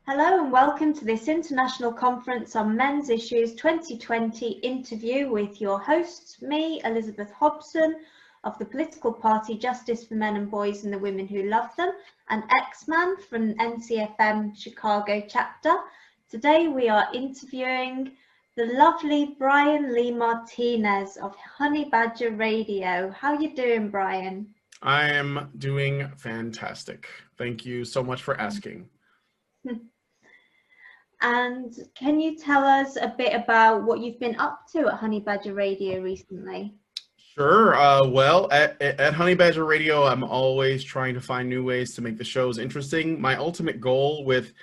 Hello and welcome to this International Conference on Men's Issues 2020 interview with your hosts, me, Elizabeth Hobson of the political party Justice for Men and Boys and the Women Who Love Them, and X-man from NCFM Chicago chapter. Today we are interviewing the lovely Brian Lee Martinez of Honey Badger Radio. How you doing, Brian? I am doing fantastic. Thank you so much for asking. And can you tell us a bit about what you've been up to at Honey Badger Radio recently? Sure. Well, at Honey Badger Radio, I'm always trying to find new ways to make the shows interesting. My ultimate goal with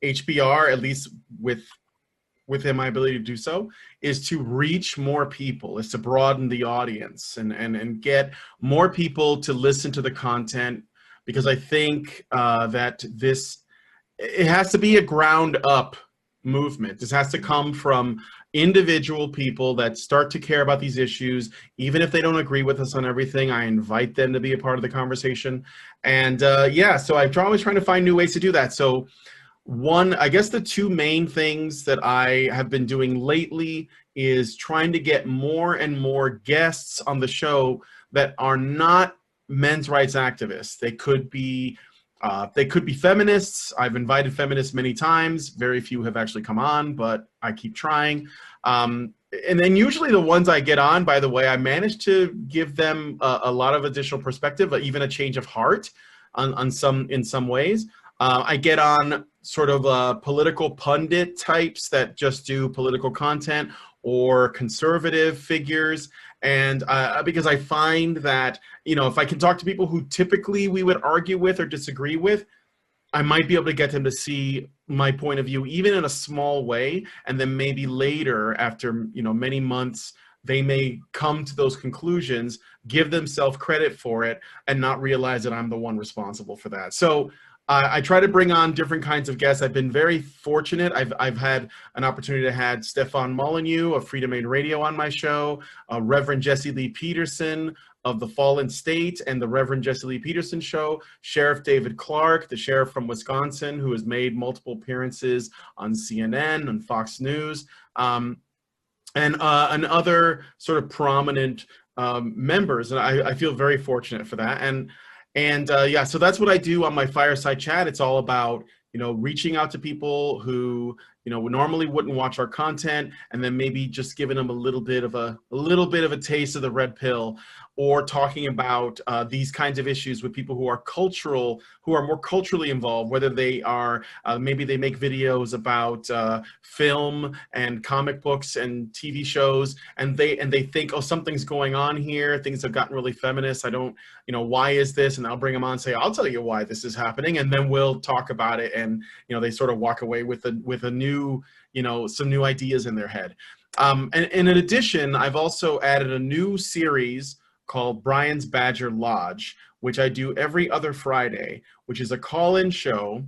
HBR, at least within my ability to do so, is to reach more people, is to broaden the audience and get more people to listen to the content, because I think that it has to be a ground up movement. This has to come from individual people that start to care about these issues. Even if they don't agree with us on everything, I invite them to be a part of the conversation. And yeah, so I'm always trying to find new ways to do that. So I guess the two main things that I have been doing lately is trying to get more and more guests on the show that are not men's rights activists. They could be feminists. I've invited feminists many times. Very few have actually come on, but I keep trying. And then usually the ones I get on, by the way, I manage to give them a lot of additional perspective, even a change of heart in some ways. I get on sort of political pundit types that just do political content, or conservative figures. And because I find that, if I can talk to people who typically we would argue with or disagree with, I might be able to get them to see my point of view, even in a small way. And then maybe later, after, many months, they may come to those conclusions, give themselves credit for it, and not realize that I'm the one responsible for that. So I try to bring on different kinds of guests. I've been very fortunate. I've had an opportunity to have Stefan Molyneux of Freedom Aid Radio on my show, Reverend Jesse Lee Peterson of The Fallen State and the Reverend Jesse Lee Peterson Show, Sheriff David Clark, the sheriff from Wisconsin, who has made multiple appearances on CNN and Fox News, and other sort of prominent members. And I feel very fortunate for that. And yeah, so that's what I do on my fireside chat. It's all about, reaching out to people who, normally wouldn't watch our content, and then maybe just giving them a little bit of a taste of the red pill, or talking about these kinds of issues with people who are more culturally involved, whether they are, maybe they make videos about film and comic books and TV shows, and they think, oh, something's going on here, things have gotten really feminist, I don't, why is this? And I'll bring them on and say, I'll tell you why this is happening, and then we'll talk about it, and they sort of walk away with a new, some new ideas in their head. And in addition, I've also added a new series called Brian's Badger Lodge, which I do every other Friday, which is a call-in show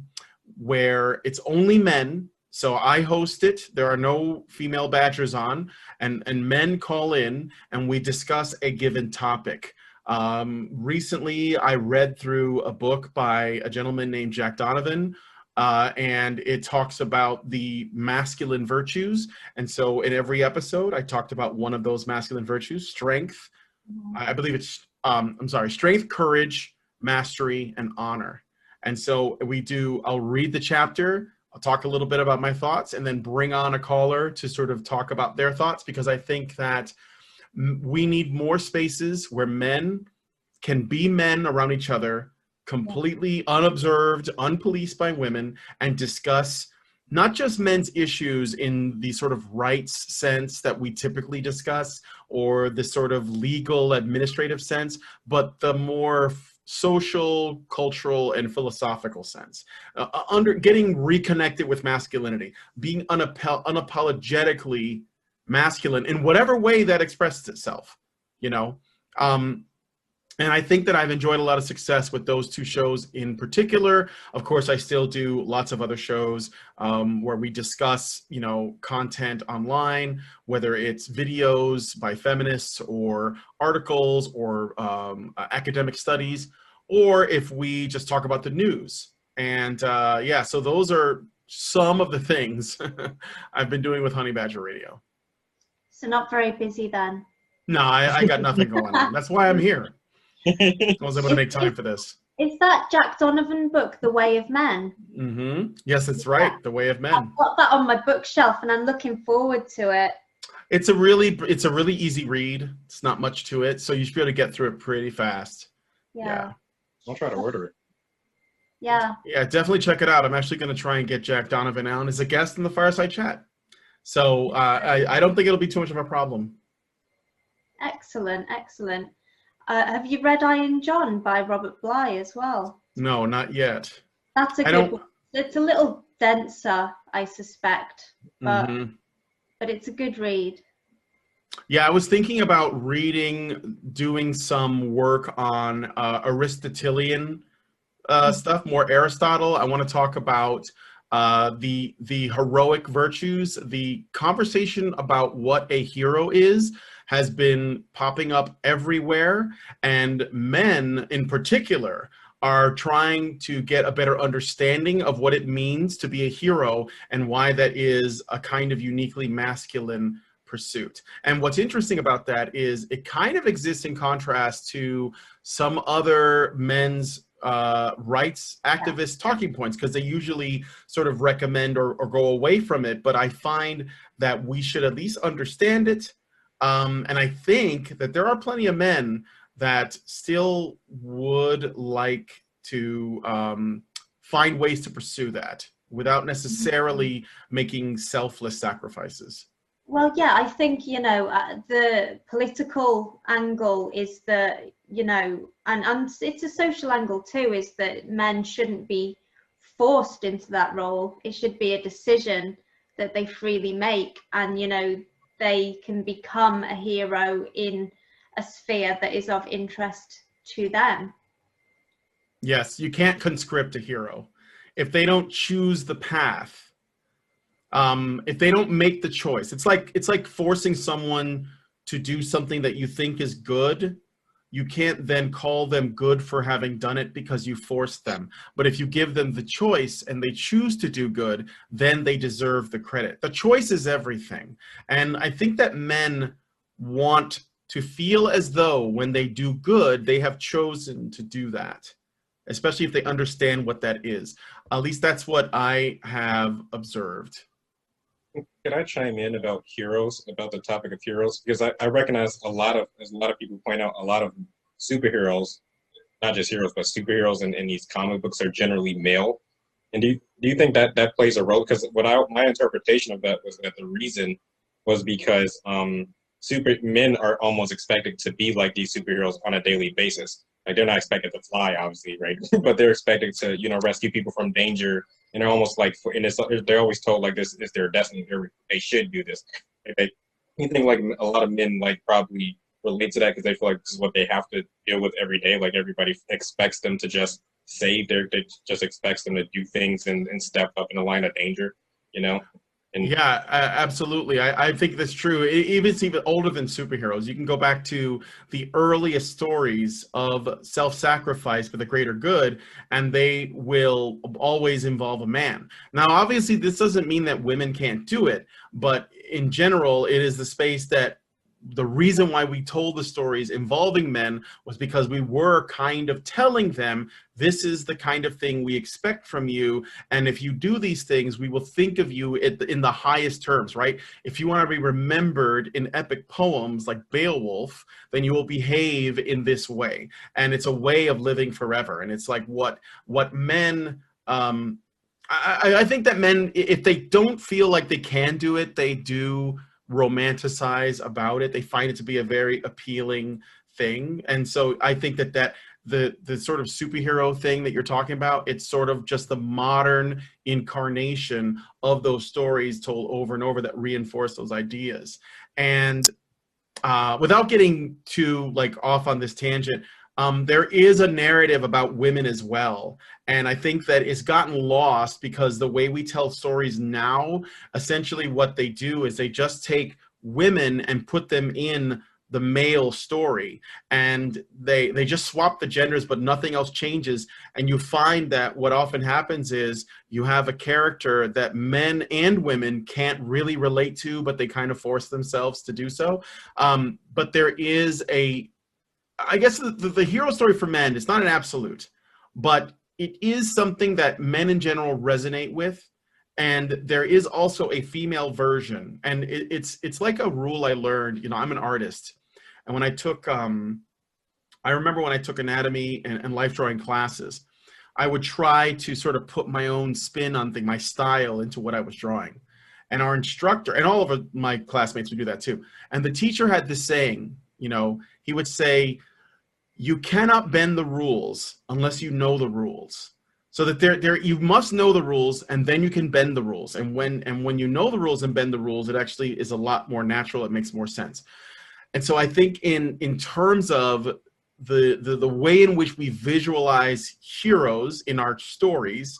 where it's only men. So I host it. There are no female badgers on, and men call in, and we discuss a given topic. Recently, I read through a book by a gentleman named Jack Donovan, and it talks about the masculine virtues. And so in every episode, I talked about one of those masculine virtues: strength, I believe it's, strength, courage, mastery, and honor. And so I'll read the chapter, I'll talk a little bit about my thoughts, and then bring on a caller to sort of talk about their thoughts, because I think that we need more spaces where men can be men around each other, completely unobserved, unpoliced by women, and discuss not just men's issues in the sort of rights sense that we typically discuss, or the sort of legal administrative sense, but the more social, cultural, and philosophical sense. Getting reconnected with masculinity, being unapologetically masculine in whatever way that expresses itself, and I think that I've enjoyed a lot of success with those two shows in particular. Of course, I still do lots of other shows where we discuss, content online, whether it's videos by feminists or articles or academic studies, or if we just talk about the news. And yeah, so those are some of the things I've been doing with Honey Badger Radio. So not very busy then. No, I got nothing going on. That's why I'm here. I was able to make time for this. Is that Jack Donovan book, The Way of Men? Mm-hmm. Yes, that's right. The Way of Men. I've got that on my bookshelf and I'm looking forward to it. It's a really easy read. It's not much to it, so you should be able to get through it pretty fast. Yeah. I'll try to order it. Yeah. Yeah, definitely check it out. I'm actually going to try and get Jack Donovan on as a guest in the Fireside Chat. So I don't think it'll be too much of a problem. Excellent, excellent. Have you read Iron John by Robert Bly as well? No, not yet. That's a good one. It's a little denser, I suspect, but but it's a good read. Yeah, I was thinking about doing some work on Aristotelian stuff, more Aristotle. I want to talk about the heroic virtues. The conversation about what a hero is has been popping up everywhere, and men in particular are trying to get a better understanding of what it means to be a hero and why that is a kind of uniquely masculine pursuit. And what's interesting about that is it kind of exists in contrast to some other men's rights activist talking points, because they usually sort of recommend or go away from it. But I find that we should at least understand it. And I think that there are plenty of men that still would like to find ways to pursue that without necessarily making selfless sacrifices. Well, yeah, I think, you know, the political angle is that, you know, and it's a social angle too, is that men shouldn't be forced into that role. It should be a decision that they freely make, and, you know, they can become a hero in a sphere that is of interest to them. Yes, you can't conscript a hero. If they don't choose the path, if they don't make the choice, it's like forcing someone to do something that you think is good. You can't then call them good for having done it because you forced them. But if you give them the choice and they choose to do good, then they deserve the credit. The choice is everything. And I think that men want to feel as though when they do good, they have chosen to do that, especially if they understand what that is. At least that's what I have observed. Could I chime in about heroes, about the topic of heroes? Because I recognize as a lot of people point out, a lot of superheroes, not just heroes, but superheroes in these comic books are generally male. And do you think that plays a role? Because my interpretation of that was that the reason was because men are almost expected to be like these superheroes on a daily basis. Like, they're not expected to fly, obviously, right? But they're expected to, you know, rescue people from danger. And they're almost like, they're always told like this is their destiny. They should do this. You think like a lot of men like probably relate to that because they feel like this is what they have to deal with every day. Like, everybody expects them to just save. They just expects them to do things and step up in a line of danger, you know? Yeah, absolutely. I think that's true. It's even older than superheroes. You can go back to the earliest stories of self-sacrifice for the greater good, and they will always involve a man. Now, obviously, this doesn't mean that women can't do it, but in general, it is the space that the reason why we told the stories involving men was because we were kind of telling them, this is the kind of thing we expect from you. And if you do these things, we will think of you in the highest terms, right? If you want to be remembered in epic poems like Beowulf, then you will behave in this way. And it's a way of living forever. And it's like what men, I think that men, if they don't feel like they can do it, they do romanticize about it. They find it to be a very appealing thing. And so I think that the sort of superhero thing that you're talking about, it's sort of just the modern incarnation of those stories told over and over that reinforce those ideas. And without getting too like off on this tangent, there is a narrative about women as well. And I think that it's gotten lost because the way we tell stories now, essentially what they do is they just take women and put them in the male story, and they just swap the genders, but nothing else changes. And you find that what often happens is you have a character that men and women can't really relate to, but they kind of force themselves to do so. But there is I guess the hero story for men is not an absolute, but it is something that men in general resonate with. And there is also a female version, and it's like a rule I learned. You know, I'm an artist, and when I took, I remember when I took anatomy and life drawing classes, I would try to sort of put my own spin on my style into what I was drawing. And our instructor, and all of my classmates would do that too. And the teacher had this saying, you know, he would say, "You cannot bend the rules unless you know the rules." So that you must know the rules, and then you can bend the rules. And when you know the rules and bend the rules, it actually is a lot more natural. It makes more sense. And so I think in terms of the way in which we visualize heroes in our stories,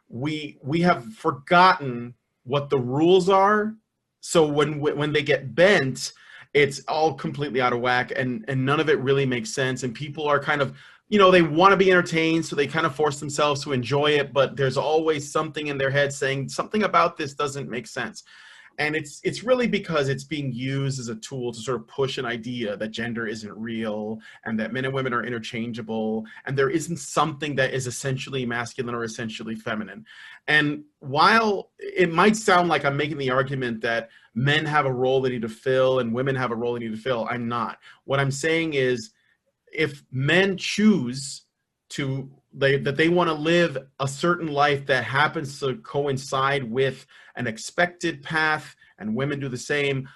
we have forgotten what the rules are. So when they get bent, it's all completely out of whack, and none of it really makes sense. And people are kind of, you know, they want to be entertained, so they kind of force themselves to enjoy it, but there's always something in their head saying something about this doesn't make sense. And it's really because it's being used as a tool to sort of push an idea that gender isn't real and that men and women are interchangeable, and there isn't something that is essentially masculine or essentially feminine. And while it might sound like I'm making the argument that men have a role they need to fill and women have a role they need to fill, I'm not. What I'm saying is, if men choose that they want to live a certain life that happens to coincide with an expected path, and women do the same,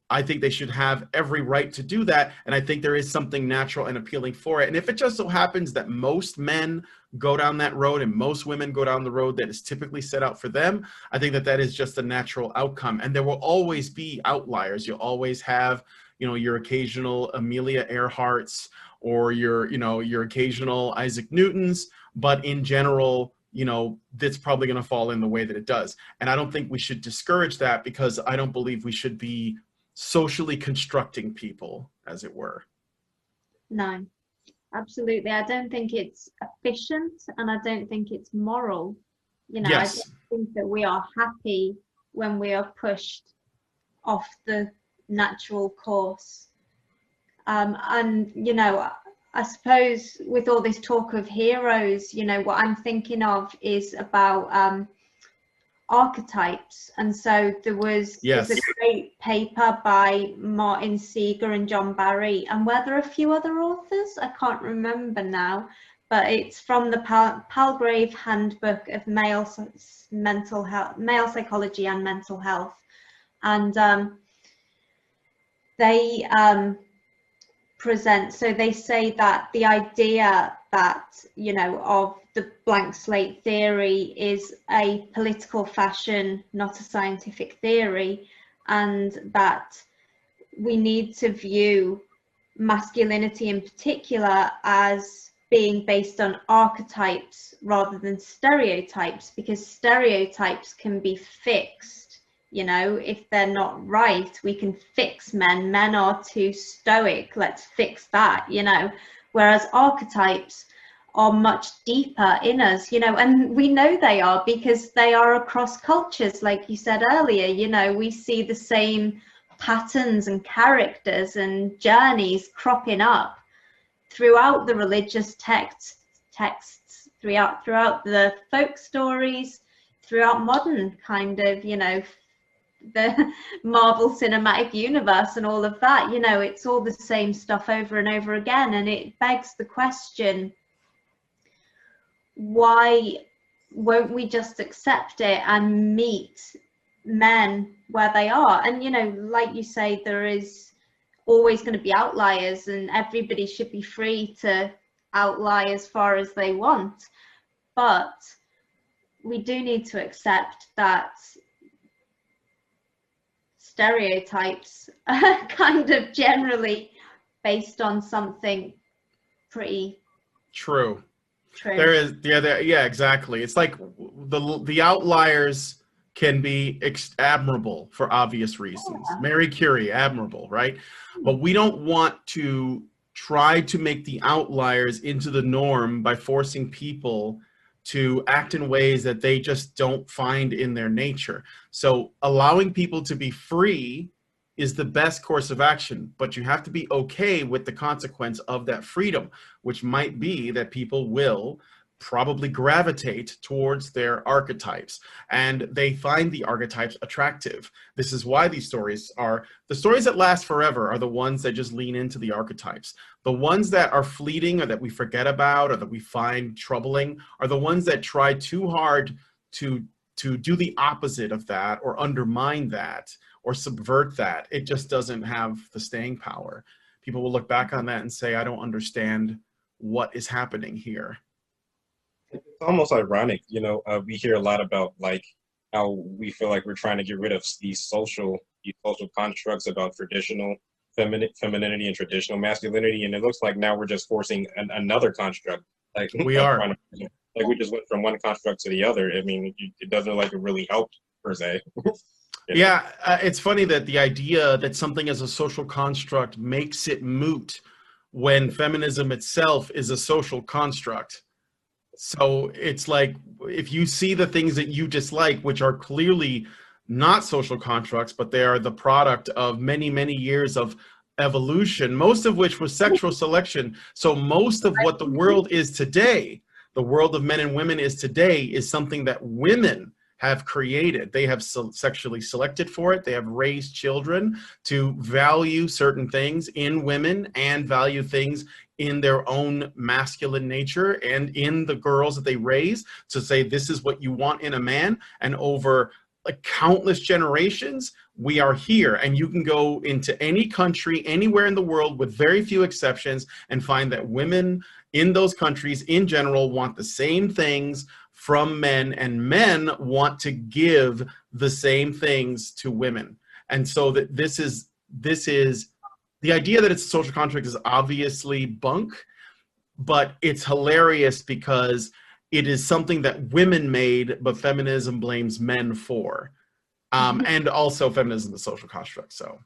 I think they should have every right to do that. And I think there is something natural and appealing for it. And if it just so happens that most men go down that road and most women go down the road that is typically set out for them, I think that is just a natural outcome. And there will always be outliers. You'll always have, you know, your occasional Amelia Earharts, or your occasional Isaac Newtons, but in general, you know, that's probably going to fall in the way that it does. And I don't think we should discourage that, because I don't believe we should be socially constructing people, as it were. No, absolutely. I don't think it's efficient, and I don't think it's moral. You know, yes. I don't think that we are happy when we are pushed off the natural course. And, you know, I suppose with all this talk of heroes, you know, what I'm thinking of is about archetypes. And so there's a great paper by Martin Seeger and John Barry, and were there a few other authors? I can't remember now, but it's from the Palgrave Handbook of Male Psychology and Mental Health. And they so they say that the idea that, you know, of the blank slate theory is a political fashion, not a scientific theory, and that we need to view masculinity in particular as being based on archetypes rather than stereotypes, because stereotypes can be fixed. You know, if they're not right, we can fix men. Men are too stoic, let's fix that, you know. Whereas archetypes are much deeper in us, you know, and we know they are because they are across cultures, like you said earlier. You know, we see the same patterns and characters and journeys cropping up throughout the religious texts, throughout the folk stories, throughout modern kind of, you know, the Marvel Cinematic Universe and all of that. You know, it's all the same stuff over and over again, and it begs the question, why won't we just accept it and meet men where they are? And, you know, like you say, there is always going to be outliers, and everybody should be free to outlie as far as they want, but we do need to accept that stereotypes are kind of generally based on something pretty true. There is, yeah, exactly. It's like the outliers can be admirable for obvious reasons. Marie Curie, admirable, right? But we don't want to try to make the outliers into the norm by forcing people to act in ways that they just don't find in their nature. So allowing people to be free is the best course of action, but you have to be okay with the consequence of that freedom, which might be that people will probably gravitate towards their archetypes, and they find the archetypes attractive. This is why these stories are, the stories that last forever are the ones that just lean into the archetypes. The ones that are fleeting or that we forget about or that we find troubling are the ones that try too hard to do the opposite of that or undermine that or subvert that. It just doesn't have the staying power. People will look back on that and say, I don't understand what is happening here. It's almost ironic, you know, we hear a lot about like how we feel like we're trying to get rid of these social constructs about traditional femininity and traditional masculinity, and it looks like now we're just forcing another construct. Like we are, like we just went from one construct to the other. I mean, it doesn't look like it really helped per se. Yeah, it's funny that the idea that something is a social construct makes it moot when feminism itself is a social construct. So it's like, if you see the things that you dislike, which are clearly not social constructs, but they are the product of many, many years of evolution, most of which was sexual selection. So most of what the world is today, the world of men and women is today, is something that women have created. They have sexually selected for it. They have raised children to value certain things in women and value things in their own masculine nature and in the girls that they raise, to say this is what you want in a man. And over like countless generations, we are here, and you can go into any country anywhere in the world with very few exceptions and find that women in those countries in general want the same things from men, and men want to give the same things to women. And so that this is the idea that it's a social contract is obviously bunk, but it's hilarious because it is something that women made, but feminism blames men for. And also feminism is a social construct, so.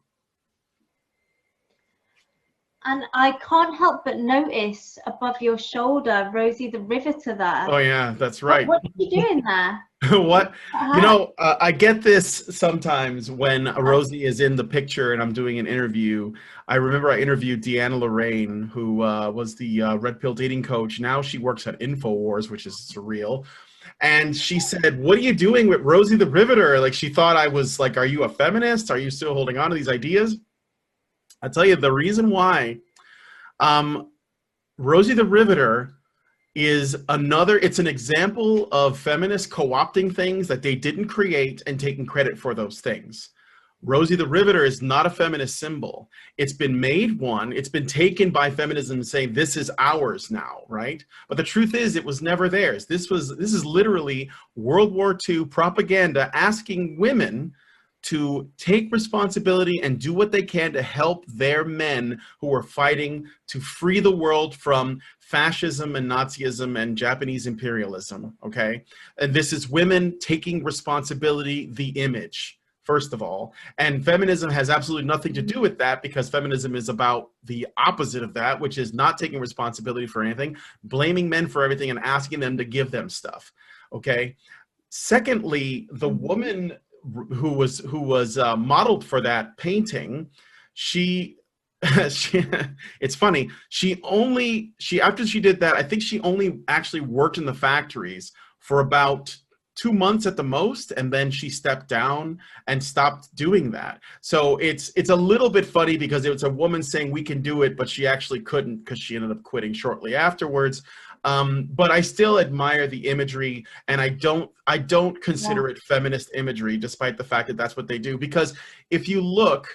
And I can't help but notice above your shoulder, Rosie the Riveter there. Oh yeah, that's right. What are you doing there? What? You know, I get this sometimes when Rosie is in the picture and I'm doing an interview. I remember I interviewed Deanna Lorraine, who was the Red Pill dating coach. Now she works at InfoWars, which is surreal. And she said, what are you doing with Rosie the Riveter? Like, she thought I was like, are you a feminist? Are you still holding on to these ideas? I'll tell you the reason why. Rosie the Riveter is it's an example of feminists co-opting things that they didn't create and taking credit for those things. Rosie the Riveter is not a feminist symbol. It's been made one. It's been taken by feminism saying this is ours now, right? But the truth is it was never theirs. This is literally World War II propaganda asking women to take responsibility and do what they can to help their men who are fighting to free the world from fascism and Nazism and Japanese imperialism, okay? And this is women taking responsibility, the image, first of all. And feminism has absolutely nothing to do with that, because feminism is about the opposite of that, which is not taking responsibility for anything, blaming men for everything and asking them to give them stuff, okay? Secondly, the woman who was modeled for that painting, it's funny, after she did that, I think she only actually worked in the factories for about 2 months at the most, and then she stepped down and stopped doing that. So it's a little bit funny because it was a woman saying we can do it, but she actually couldn't because she ended up quitting shortly afterwards. But I still admire the imagery, and I don't consider it feminist imagery, despite the fact that that's what they do. Because if you look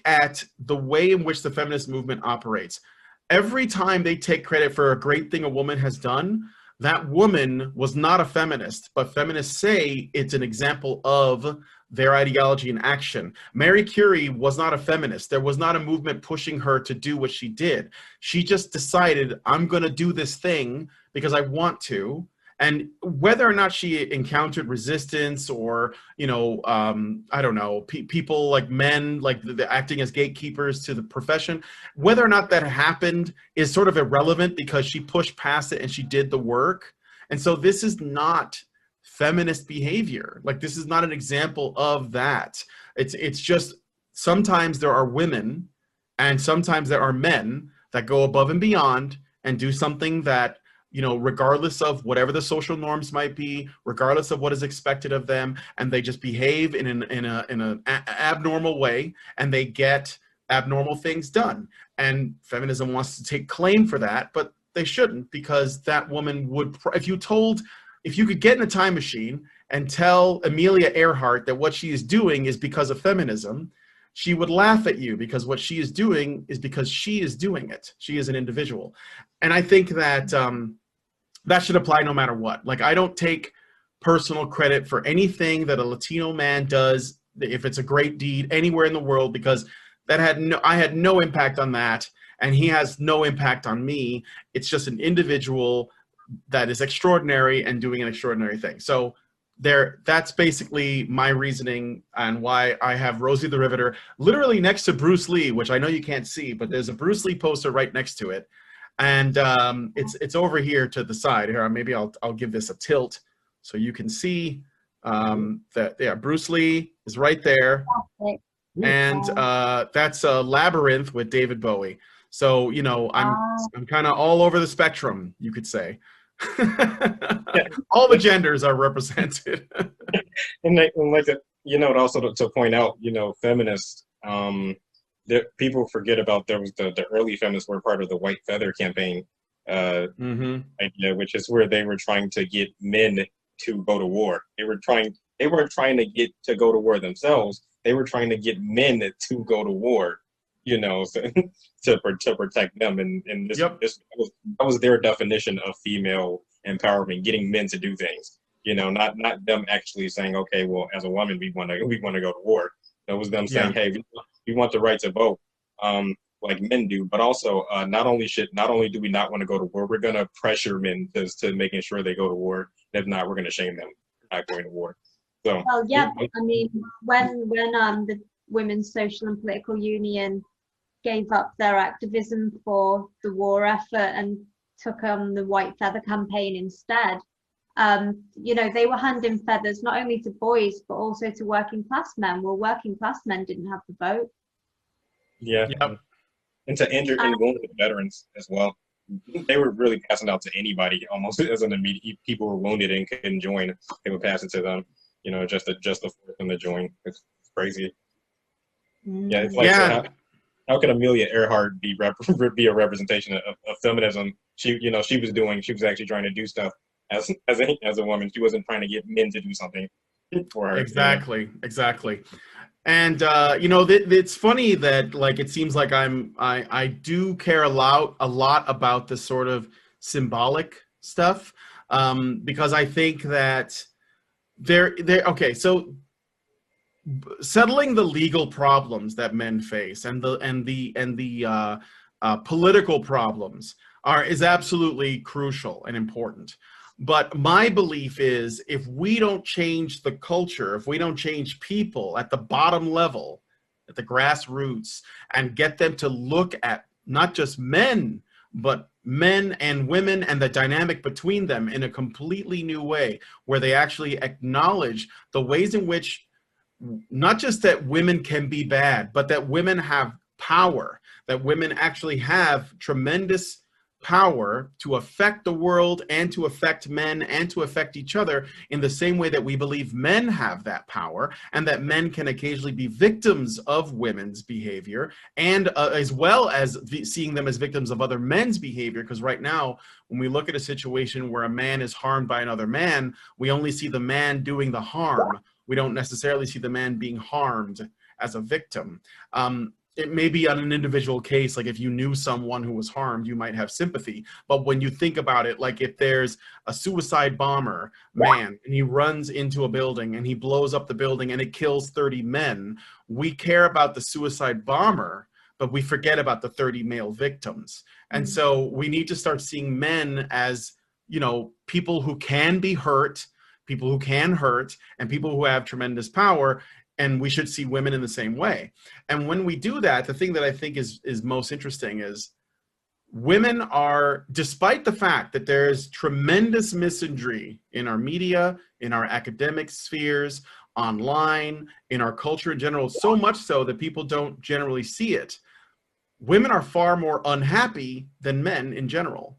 at the way in which the feminist movement operates, every time they take credit for a great thing a woman has done, that woman was not a feminist, but feminists say it's an example of their ideology in action. Marie Curie was not a feminist. There was not a movement pushing her to do what she did. She just decided, I'm going to do this thing because I want to, And whether or not she encountered resistance or, you know, I don't know, people like men, like the acting as gatekeepers to the profession, whether or not that happened is sort of irrelevant because she pushed past it and she did the work. And so this is not feminist behavior. Like, this is not an example of that. It's just sometimes there are women and sometimes there are men that go above and beyond and do something that, you know, regardless of whatever the social norms might be, regardless of what is expected of them, and they just behave in an abnormal way, and they get abnormal things done. And feminism wants to take claim for that, but they shouldn't, because that woman would, if you could get in a time machine and tell Amelia Earhart that what she is doing is because of feminism, she would laugh at you, because what she is doing is because she is doing it. She is an individual. And I think that that should apply no matter what. Like, I don't take personal credit for anything that a Latino man does, if it's a great deed anywhere in the world, because I had no impact on that, and he has no impact on me. It's just an individual that is extraordinary and doing an extraordinary thing. So that's basically my reasoning on why I have Rosie the Riveter literally next to Bruce Lee, which I know you can't see, but there's a Bruce Lee poster right next to it. And it's over here to the side. Here, maybe I'll give this a tilt so you can see that, yeah, Bruce Lee is right there. And that's a Labyrinth with David Bowie. So, you know, I'm kind of all over the spectrum, you could say. All the genders are represented. And like you know, also to point out, you know, feminists, people forget about there was the early feminists were part of the White Feather campaign idea, which is where they were trying to get men to go to war. They weren't trying to get to go to war themselves. They were trying to get men to go to war, you know, so, to protect them. And that was their definition of female empowerment, getting men to do things, you know, not them actually saying, okay, well, as a woman, we want to go to war. That was them saying, hey, we want the right to vote, like men do, but also not only do we not want to go to war, we're going to pressure men to making sure they go to war. If not, we're going to shame them for not going to war. So, well, yeah, I mean, when the Women's Social and Political Union gave up their activism for the war effort and took on the White Feather campaign instead, you know, they were handing feathers not only to boys but also to working class men. Well, working class men didn't have the vote. Yeah, and to injured and wounded veterans as well. They were really passing out to anybody, almost as an immediate. People were wounded and couldn't join. They would pass it to them, you know, just to force them to join. It's crazy. Yeah, it's like how could Amelia Earhart be a representation of feminism? She was actually trying to do stuff as a woman. She wasn't trying to get men to do something for her. Exactly. And you know, it's funny that, like, it seems like I do care a lot about this sort of symbolic stuff, because I think that okay, so settling the legal problems that men face and the political problems is absolutely crucial and important. But my belief is, if we don't change the culture, if we don't change people at the bottom level, at the grassroots, and get them to look at not just men, but men and women and the dynamic between them in a completely new way, where they actually acknowledge the ways in which not just that women can be bad, but that women have power, that women actually have tremendous power to affect the world and to affect men and to affect each other in the same way that we believe men have that power, and that men can occasionally be victims of women's behavior, and as well as seeing them as victims of other men's behavior. Because right now, when we look at a situation where a man is harmed by another man, we only see the man doing the harm. We don't necessarily see the man being harmed as a victim. It may be on an individual case, like if you knew someone who was harmed, you might have sympathy. But when you think about it, like if there's a suicide bomber man and he runs into a building and he blows up the building and it kills 30 men, we care about the suicide bomber, but we forget about the 30 male victims. And so we need to start seeing men as, you know, people who can be hurt, people who can hurt, and people who have tremendous power. And we should see women in the same way. And when we do that, the thing that I think is most interesting is women are, despite the fact that there's tremendous misandry in our media, in our academic spheres, online, in our culture in general, so much so that people don't generally see it, women are far more unhappy than men in general.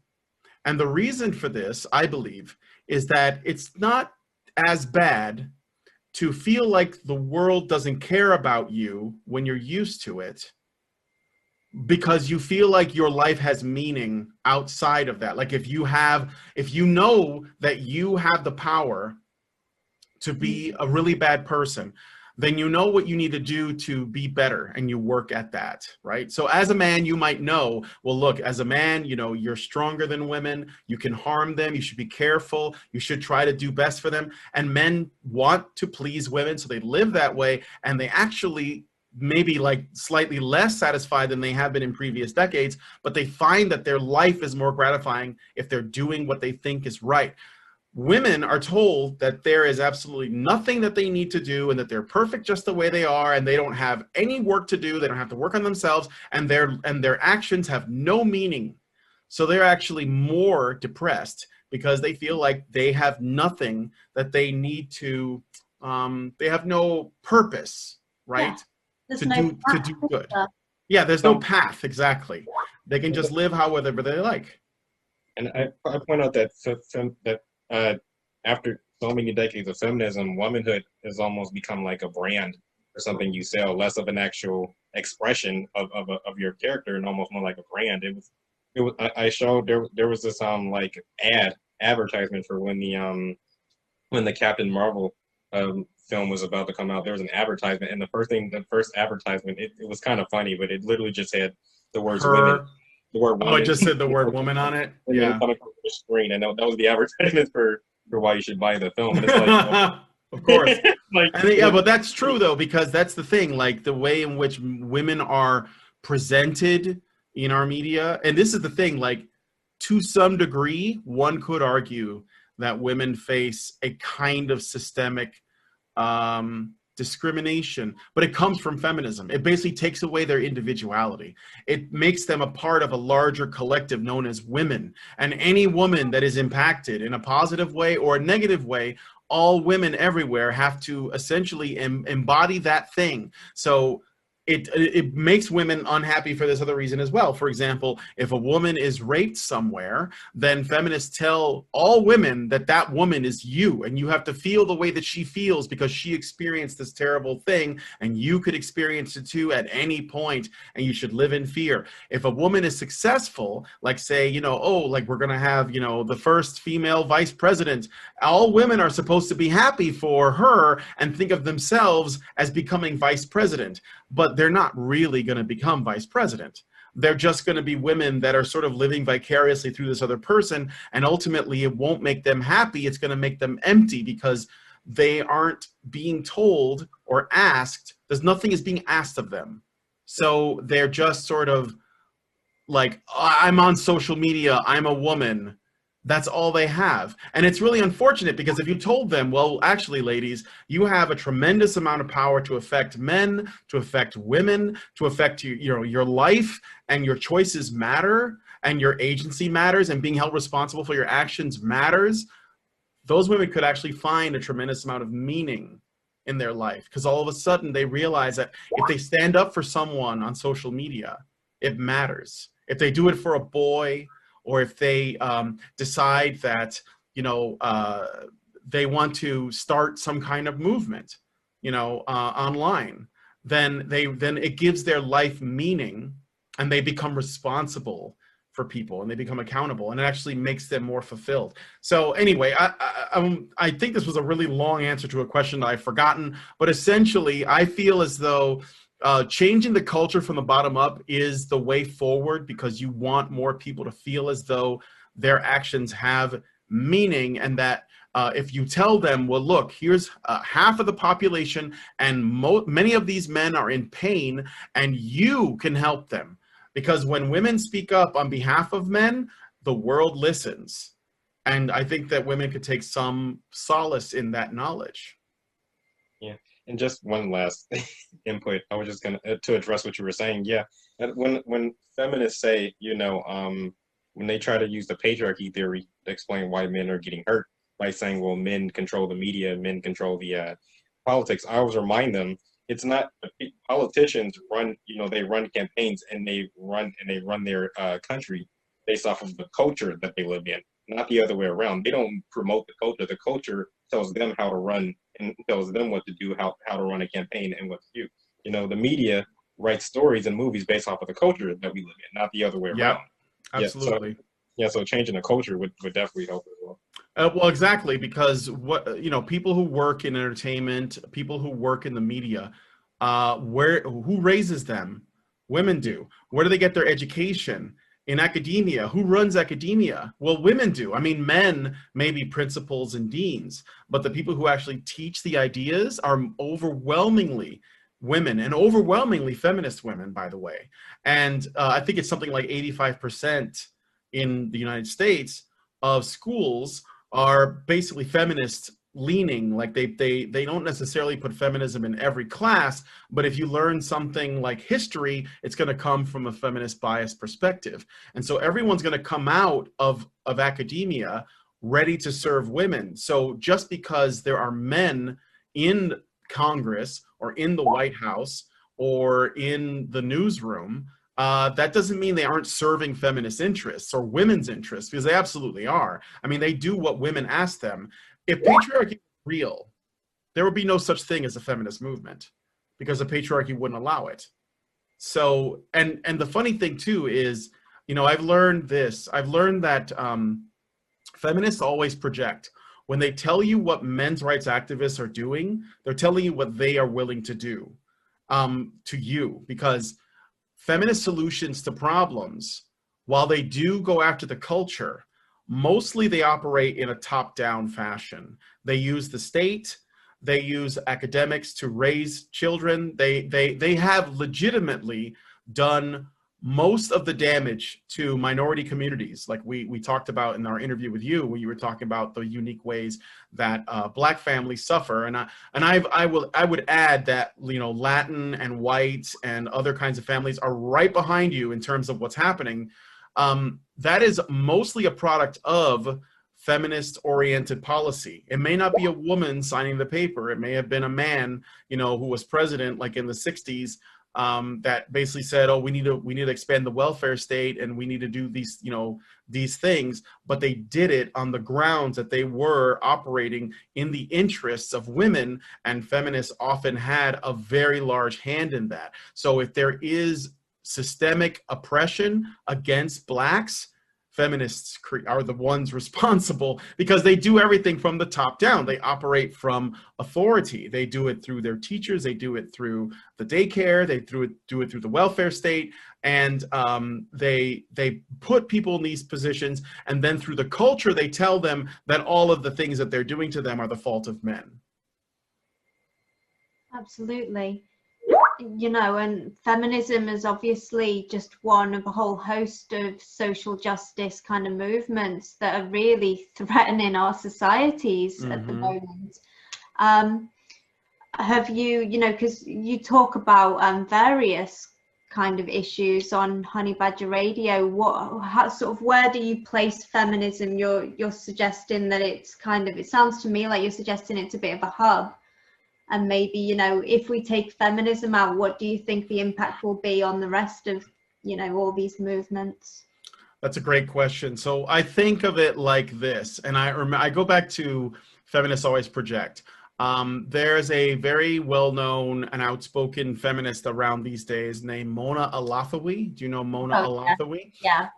And the reason for this, I believe, is that it's not as bad to feel like the world doesn't care about you when you're used to it, because you feel like your life has meaning outside of that. Like if you know that you have the power to be a really bad person, then you know what you need to do to be better, and you work at that, right? So as a man, you might know, well, look, as a man, you know, you're stronger than women, you can harm them, you should be careful, you should try to do best for them. And men want to please women, so they live that way, and they actually maybe like slightly less satisfied than they have been in previous decades, but they find that their life is more gratifying if they're doing what they think is right. Women are told that there is absolutely nothing that they need to do, and that they're perfect just the way they are, and they don't have any work to do, they don't have to work on themselves, and their actions have no meaning. So they're actually more depressed because they feel like they have nothing that they need to, they have no purpose, right? Yeah. To do good. Yeah, there's no path, exactly. They can just live however they like. And I point out that after so many decades of feminism, womanhood has almost become like a brand or something you sell, less of an actual expression of your character, and almost more like a brand. I showed there was this like advertisement for when the Captain Marvel film was about to come out. There was an advertisement, and the first advertisement, it was kind of funny, but it literally just had the words women. The word woman. Oh, it just said the word woman on it? Yeah. Coming from the screen, and that was the advertisement for why you should buy the film. And it's like, of course. Yeah, but that's true though, because that's the thing, like the way in which women are presented in our media. And this is the thing, like to some degree, one could argue that women face a kind of systemic discrimination, but it comes from feminism. It basically takes away their individuality. It makes them a part of a larger collective known as women. And any woman that is impacted in a positive way or a negative way, all women everywhere have to essentially embody that thing. So it makes women unhappy for this other reason as well. For example, if a woman is raped somewhere, then feminists tell all women that that woman is you, and you have to feel the way that she feels because she experienced this terrible thing, and you could experience it too at any point, and you should live in fear. If a woman is successful, like say, you know, oh, like we're gonna have, you know, the first female vice president, all women are supposed to be happy for her and think of themselves as becoming vice president. But they're not really going to become vice president. They're just going to be women that are sort of living vicariously through this other person, and ultimately it won't make them happy. It's going to make them empty because they aren't being told or asked. Nothing is being asked of them. So they're just sort of like, I'm on social media, I'm a woman. That's all they have. And it's really unfortunate, because if you told them, well, actually, ladies, you have a tremendous amount of power to affect men, to affect women, to affect your life, and your choices matter, and your agency matters, and being held responsible for your actions matters, those women could actually find a tremendous amount of meaning in their life, because all of a sudden they realize that if they stand up for someone on social media, it matters. If they do it for a boy, or if they decide that, you know, they want to start some kind of movement, you know, online, then it gives their life meaning, and they become responsible for people, and they become accountable, and it actually makes them more fulfilled. So anyway, I think this was a really long answer to a question that I've forgotten, but essentially I feel as though changing the culture from the bottom up is the way forward, because you want more people to feel as though their actions have meaning, and that if you tell them, well, look, here's half of the population, and many of these men are in pain, and you can help them. Because when women speak up on behalf of men, the world listens. And I think that women could take some solace in that knowledge. Yeah, and just one last input. I was just gonna to address what you were saying. Yeah, and when feminists say, you know, when they try to use the patriarchy theory to explain why men are getting hurt by saying, well, men control the media, men control the politics, I always remind them it's not politicians run. You know, they run campaigns and they run their country based off of the culture that they live in, not the other way around. They don't promote the culture. The culture tells them how to run and tells them what to do, how to run a campaign and what to do. You know, the media writes stories and movies based off of the culture that we live in, not the other way around. Absolutely. So changing the culture would definitely help as well. Well, exactly, because people who work in entertainment, people who work in the media, who raises them? Women do. Where do they get their education? In academia. Who runs academia? Well, women do. I mean, men may be principals and deans, but the people who actually teach the ideas are overwhelmingly women, and overwhelmingly feminist women, by the way. And I think it's something like 85% in the United States of schools are basically feminist leaning. Like they don't necessarily put feminism in every class, but if you learn something like history, it's going to come from a feminist bias perspective. And so everyone's going to come out of academia ready to serve women. So just because there are men in Congress or in the White House or in the newsroom, that doesn't mean they aren't serving feminist interests or women's interests, because they absolutely are. I mean, they do what women ask them. If patriarchy was real, there would be no such thing as a feminist movement, because the patriarchy wouldn't allow it. So, and the funny thing too is, you know, I've learned that feminists always project. When they tell you what men's rights activists are doing, they're telling you what they are willing to do to you, because feminist solutions to problems, while they do go after the culture, mostly they operate in a top-down fashion. They use the state, they use academics to raise children. They have legitimately done most of the damage to minority communities, like we talked about in our interview with you, where you were talking about the unique ways that Black families suffer. And I would add that, you know, Latin and white and other kinds of families are right behind you in terms of what's happening. That is mostly a product of feminist-oriented policy. It may not be a woman signing the paper. It may have been a man, you know, who was president, like in the 60s, that basically said, oh, we need to expand the welfare state and we need to do these, you know, these things. But they did it on the grounds that they were operating in the interests of women, and feminists often had a very large hand in that. So if there is systemic oppression against Blacks, feminists are the ones responsible, because they do everything from the top down. They operate from authority. They do it through their teachers. They do it through the daycare. They do it through the welfare state. And they put people in these positions. And then through the culture, they tell them that all of the things that they're doing to them are the fault of men. Absolutely. You know, and feminism is obviously just one of a whole host of social justice kind of movements that are really threatening our societies at the moment. Have you, you know, because you talk about various kind of issues on Honey Badger Radio, where do you place feminism? You're suggesting that it's kind of, it sounds to me like you're suggesting it's a bit of a hub. And maybe, you know, if we take feminism out, what do you think the impact will be on the rest of, you know, all these movements? That's a great question. So I think of it like this, and I go back to Feminists Always Project. There's a very well-known and outspoken feminist around these days named Mona Alathawi. Do you know Mona Alathawi? Yeah.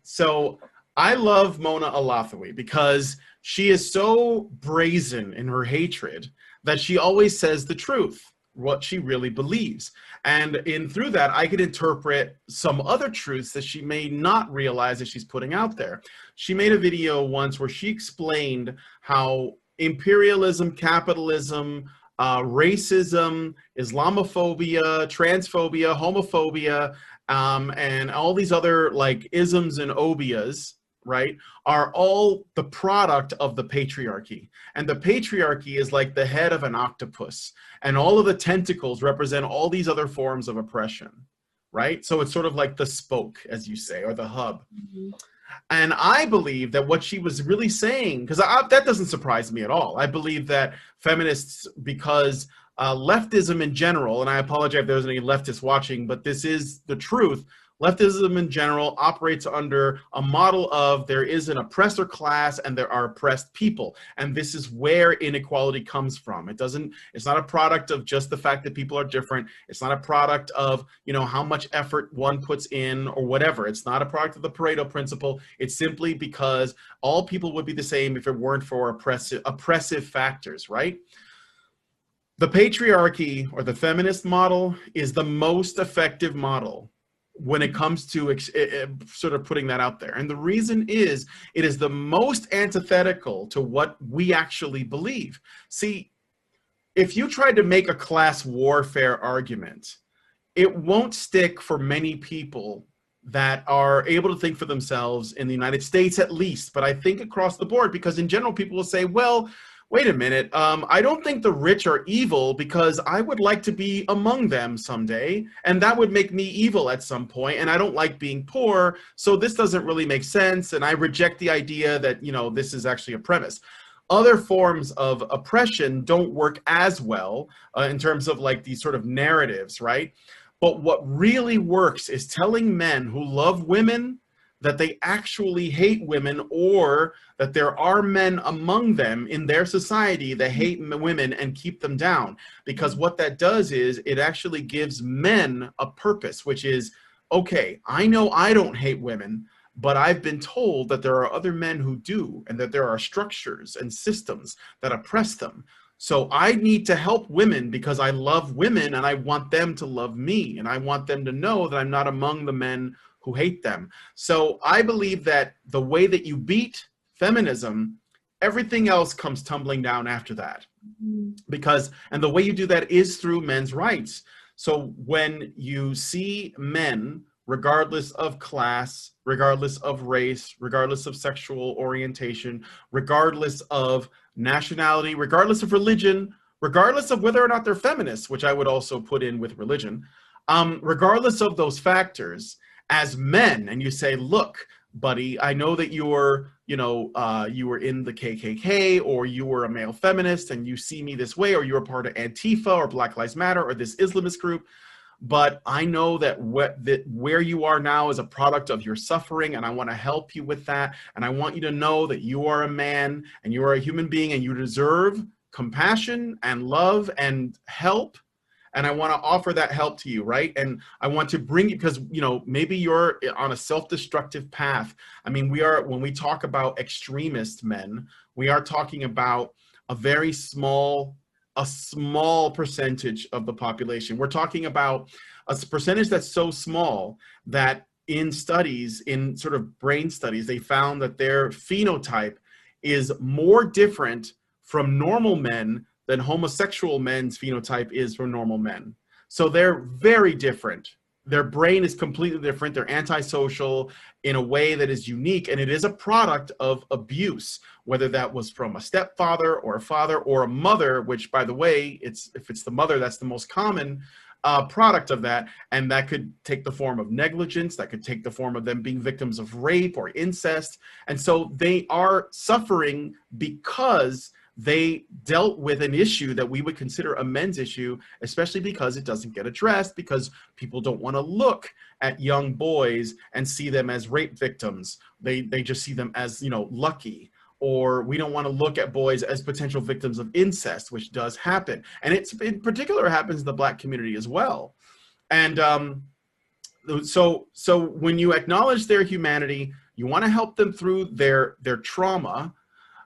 So I love Mona Alathawi because she is so brazen in her hatred that she always says the truth, what she really believes. And through that, I could interpret some other truths that she may not realize that she's putting out there. She made a video once where she explained how imperialism, capitalism, racism, Islamophobia, transphobia, homophobia, and all these other like isms and obias, right, are all the product of the patriarchy. And the patriarchy is like the head of an octopus, and all of the tentacles represent all these other forms of oppression, right? So it's sort of like the spoke, as you say, or the hub. Mm-hmm. And I believe that what she was really saying, because that doesn't surprise me at all. I believe that feminists, because leftism in general, and I apologize if there's any leftists watching, but this is the truth. Leftism in general operates under a model of there is an oppressor class and there are oppressed people. And this is where inequality comes from. It's not a product of just the fact that people are different. It's not a product of, how much effort one puts in or whatever. It's not a product of the Pareto principle. It's simply because all people would be the same if it weren't for oppressive factors, right? The patriarchy or the feminist model is the most effective model when it comes to sort of putting that out there. And the reason is, it is the most antithetical to what we actually believe. See, if you tried to make a class warfare argument, it won't stick for many people that are able to think for themselves in the United States at least, but I think across the board, because in general, people will say, well, wait a minute, I don't think the rich are evil because I would like to be among them someday, and that would make me evil at some point, and I don't like being poor, so this doesn't really make sense, and I reject the idea that, this is actually a premise. Other forms of oppression don't work as well in terms of like these sort of narratives, right? But what really works is telling men who love women that they actually hate women, or that there are men among them in their society that hate women and keep them down. Because what that does is it actually gives men a purpose, which is, okay, I know I don't hate women, but I've been told that there are other men who do, and that there are structures and systems that oppress them. So I need to help women because I love women and I want them to love me, and I want them to know that I'm not among the men who hate them. So I believe that the way that you beat feminism, everything else comes tumbling down after that. And the way you do that is through men's rights. So when you see men, regardless of class, regardless of race, regardless of sexual orientation, regardless of nationality, regardless of religion, regardless of whether or not they're feminists, which I would also put in with religion, regardless of those factors, as men, and you say, look, buddy, I know that you were in the KKK, or you were a male feminist and you see me this way, or you were part of Antifa or Black Lives Matter or this Islamist group, but I know that where you are now is a product of your suffering, and I want to help you with that. And I want you to know that you are a man and you are a human being and you deserve compassion and love and help. And I want to offer that help to you, right? And I want to bring you, because, maybe you're on a self-destructive path. I mean, when we talk about extremist men, we are talking about a very small percentage of the population. We're talking about a percentage that's so small that in studies, in sort of brain studies, they found that their phenotype is more different from normal men than homosexual men's phenotype is for normal men. So they're very different. Their brain is completely different. They're antisocial in a way that is unique, and it is a product of abuse, whether that was from a stepfather or a father or a mother, which, by the way, if it's the mother, that's the most common product of that, and that could take the form of negligence, that could take the form of them being victims of rape or incest. And so they are suffering because they dealt with an issue that we would consider a men's issue, especially because it doesn't get addressed, because people don't want to look at young boys and see them as rape victims. They just see them as, lucky. Or we don't want to look at boys as potential victims of incest, which does happen. And it's in particular happens in the Black community as well. And so when you acknowledge their humanity, you want to help them through their trauma,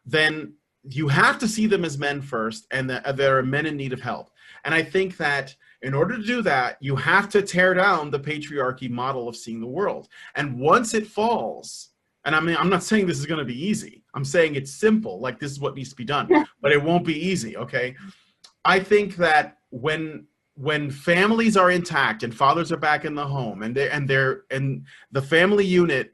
then you have to see them as men first, and that there are men in need of help. And I think that in order to do that, you have to tear down the patriarchy model of seeing the world. And once it falls, and I mean, I'm not saying this is going to be easy. I'm saying it's simple, like this is what needs to be done, but it won't be easy, okay? I think that when families are intact and fathers are back in the home, and the family unit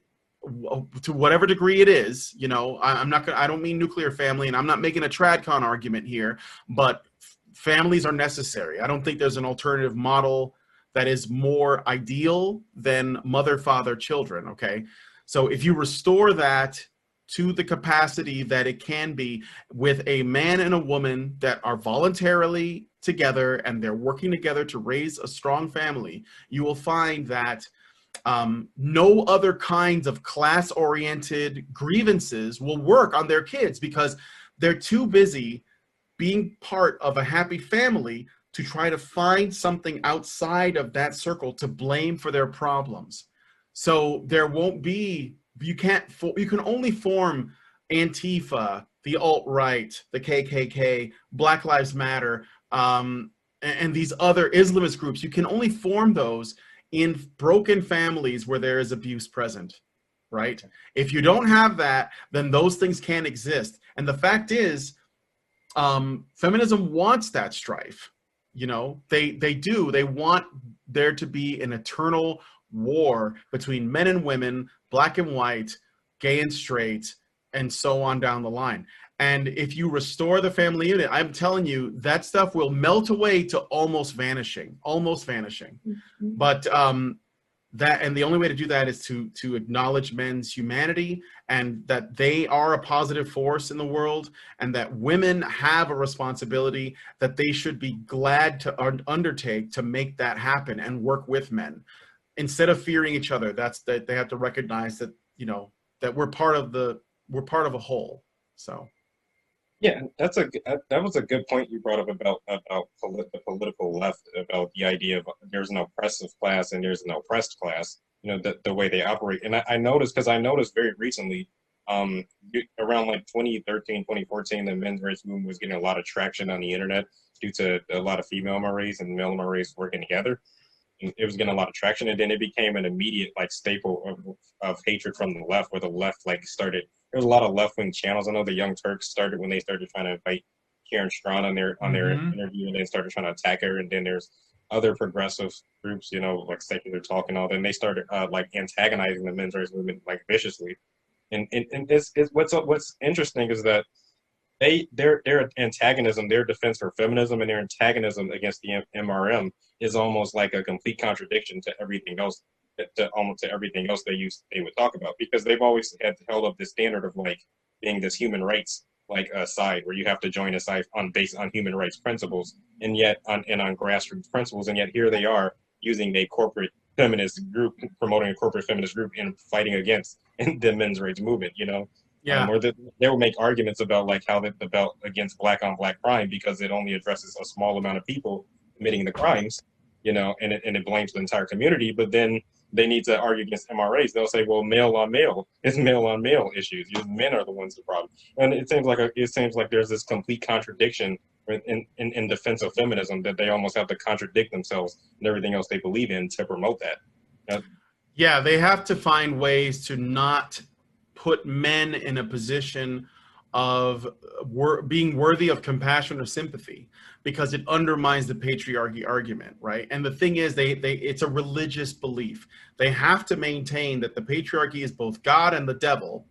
to whatever degree it is, you know, I don't mean nuclear family, and I'm not making a tradcon argument here, but families are necessary. I don't think there's an alternative model that is more ideal than mother, father, children, okay? So if you restore that to the capacity that it can be with a man and a woman that are voluntarily together and they're working together to raise a strong family, you will find that no other kinds of class-oriented grievances will work on their kids because they're too busy being part of a happy family to try to find something outside of that circle to blame for their problems. So there won't be, you can only form Antifa, the alt-right, the KKK, Black Lives Matter, and these other Islamist groups. You can only form those in broken families where there is abuse present, right? If you don't have that, then those things can't exist. And the fact is, feminism wants that strife. You know, they do. They want there to be an eternal war between men and women, black and white, gay and straight, and so on down the line. And if you restore the family unit, I'm telling you, that stuff will melt away to almost vanishing. Mm-hmm. But and the only way to do that is to acknowledge men's humanity and that they are a positive force in the world, and that women have a responsibility that they should be glad to undertake to make that happen and work with men instead of fearing each other. That they have to recognize that, you know, that we're part of a whole. So. Yeah, that was a good point you brought up about the political left, about the idea of there's an oppressive class and there's an oppressed class, you know, the way they operate. And I noticed very recently, around like 2013, 2014, the men's rights movement was getting a lot of traction on the internet due to a lot of female MRAs and male MRAs working together. And it was getting a lot of traction, and then it became an immediate like staple of hatred from the left, where the left like started. There's a lot of left-wing channels. I know the Young Turks started when they started trying to invite Karen Strawn on their interview, and they started trying to attack her. And then there's other progressive groups, you know, like Secular Talk and all that. And they started like antagonizing the men's rights movement like viciously. And what's interesting is that their antagonism, their defense for feminism, and their antagonism against the MRM is almost like a complete contradiction to everything else. To everything else they would talk about, because they've always held up this standard of like being this human rights like side where you have to join a side based on human rights principles, and yet on grassroots principles, and yet here they are using a corporate feminist group, promoting a corporate feminist group and fighting against the men's rights movement, you know. Yeah. Or they will make arguments about like how the belt against black on black crime, because it only addresses a small amount of people committing the crimes, you know, and it blames the entire community. But then they need to argue against MRAs. They'll say, well, male on male, it's male on male issues. Men are the ones the problem. And it seems like there's this complete contradiction in defense of feminism, that they almost have to contradict themselves and everything else they believe in to promote that. Yeah, they have to find ways to not put men in a position of being worthy of compassion or sympathy, because it undermines the patriarchy argument, right? And the thing is, it's a religious belief. They have to maintain that the patriarchy is both God and the devil,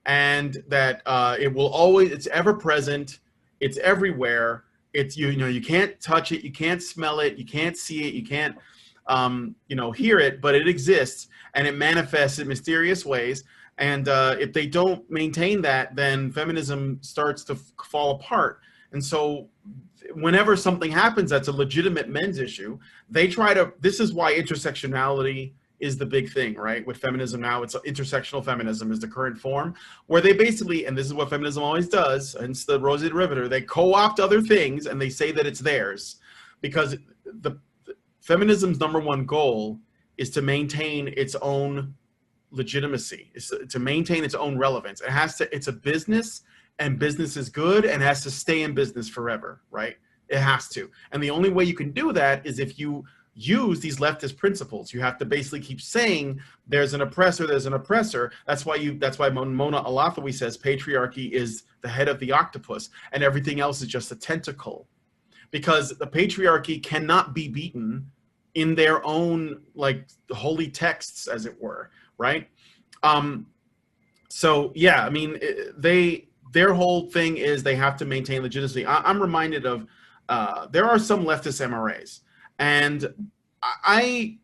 and that it will always, it's ever present, it's everywhere. It's, you know, you can't touch it, you can't smell it, you can't see it, you can't, you know, hear it, but it exists, and it manifests in mysterious ways. And if they don't maintain that, then feminism starts to fall apart. And so whenever something happens that's a legitimate men's issue, they try to, this is why intersectionality is the big thing, right? With feminism now, it's intersectional feminism is the current form, where they basically, and this is what feminism always does, and it's the Rosie the Riveter, they co-opt other things and they say that it's theirs, because the feminism's number one goal is to maintain its own legitimacy, is to maintain its own relevance. It has to, it's a business, and business is good and has to stay in business forever, right? It has to. And the only way you can do that is if you use these leftist principles. You have to basically keep saying there's an oppressor, there's an oppressor. That's why Mona Alathawi says patriarchy is the head of the octopus and everything else is just a tentacle. Because the patriarchy cannot be beaten in their own like holy texts, as it were, right? So yeah, I mean, their whole thing is they have to maintain legitimacy. I'm reminded of there are some leftist MRAs, and I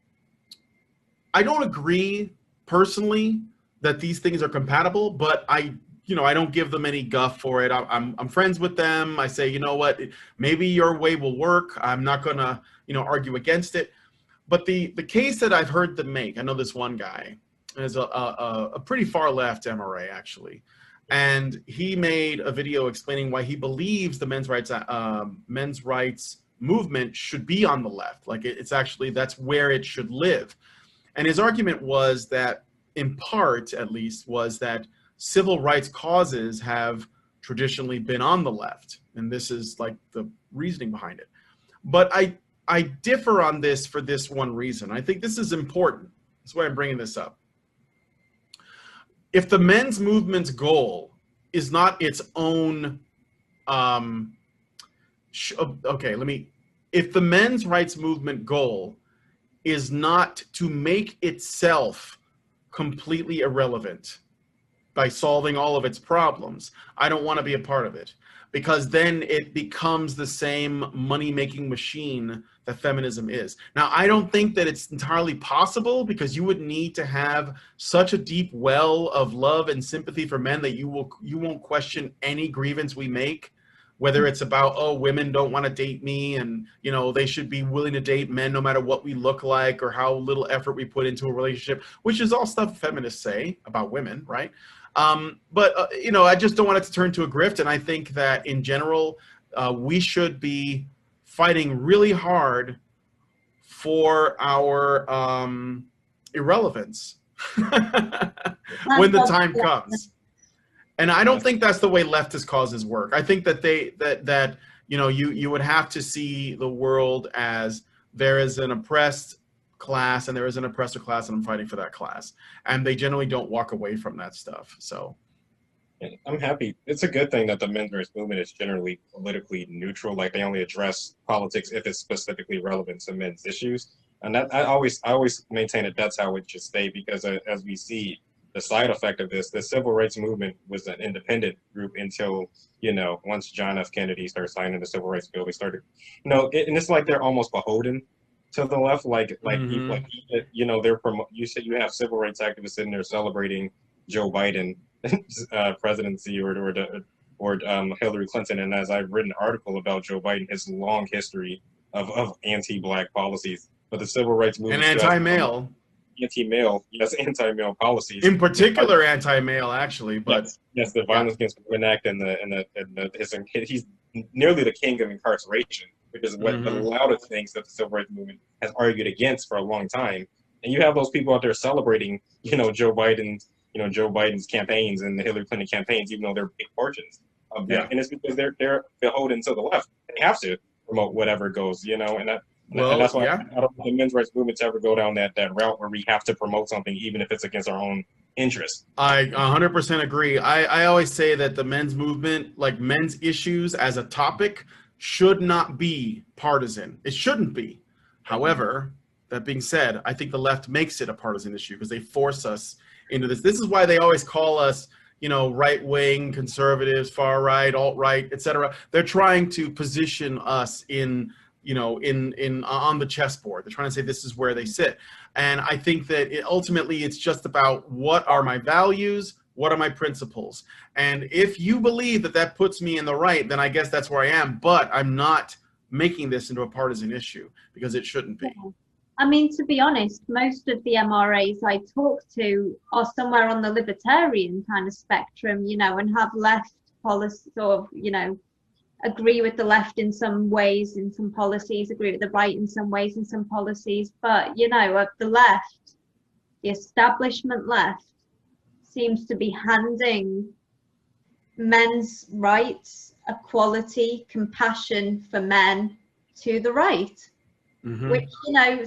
don't agree personally that these things are compatible, but I don't give them any guff for it. I'm friends with them. I say, you know what, maybe your way will work. I'm not gonna argue against it. But the case that I've heard them make, I know this one guy is a pretty far left MRA actually, and he made a video explaining why he believes the men's rights movement should be on the left. Like it's actually, that's where it should live. And his argument was that, in part at least, was that civil rights causes have traditionally been on the left, and this is like the reasoning behind it. But I differ on this for this one reason. I think this is important. That's why I'm bringing this up. If the men's movement's goal is not its own, if the men's rights movement goal is not to make itself completely irrelevant by solving all of its problems, I don't want to be a part of it, because then it becomes the same money-making machine that feminism is. Now, I don't think that it's entirely possible, because you would need to have such a deep well of love and sympathy for men that you won't question any grievance we make, whether it's about, oh, women don't want to date me, and they should be willing to date men no matter what we look like or how little effort we put into a relationship, which is all stuff feminists say about women, right? But I just don't want it to turn to a grift. And I think that in general, we should be fighting really hard for our irrelevance when the time comes. And I don't think that's the way leftist causes work. I think that you would have to see the world as there is an oppressed class and there is an oppressor class, and I'm fighting for that class. And they generally don't walk away from that stuff. So I'm happy. It's a good thing that the men's rights movement is generally politically neutral. Like, they only address politics if it's specifically relevant to men's issues. And that I always maintain that that's how it should stay, because as we see, the side effect of this, the civil rights movement was an independent group until, once John F. Kennedy started signing the civil rights bill, they started, and it's like they're almost beholden to the left. You said you have civil rights activists sitting there celebrating Joe Biden presidency or Hillary Clinton. And as I've written an article about Joe Biden, his long history of anti-black policies, but the civil rights movement and anti-male. Anti-male policies. In particular, anti-male, actually, but yes, the Violence Against Women Act he's nearly the king of incarceration, which is what a lot of things that the civil rights movement has argued against for a long time. And you have those people out there celebrating, Joe Biden's campaigns and the Hillary Clinton campaigns, even though they're big portions of that. And it's because they're beholden to the left. They have to promote whatever goes, and that's why I don't want the men's rights movement to ever go down that route where we have to promote something even if it's against our own interests. I 100% agree. I always say that the men's movement, like men's issues as a topic, should not be partisan. It shouldn't be. However, that being said, I think the left makes it a partisan issue because they force us into this. This is why they always call us, right-wing, conservatives, far-right, alt-right, etc. They're trying to position us in on the chessboard. They're trying to say this is where they sit. And I think that ultimately it's just about what are my values, what are my principles. And if you believe that puts me in the right, then I guess that's where I am. But I'm not making this into a partisan issue because it shouldn't be. I mean, to be honest, most of the MRAs I talk to are somewhere on the libertarian kind of spectrum, and have left policy or, agree with the left in some ways, in some policies, agree with the right in some ways, in some policies. But, of the left, the establishment left seems to be handing men's rights, equality, compassion for men to the right. Which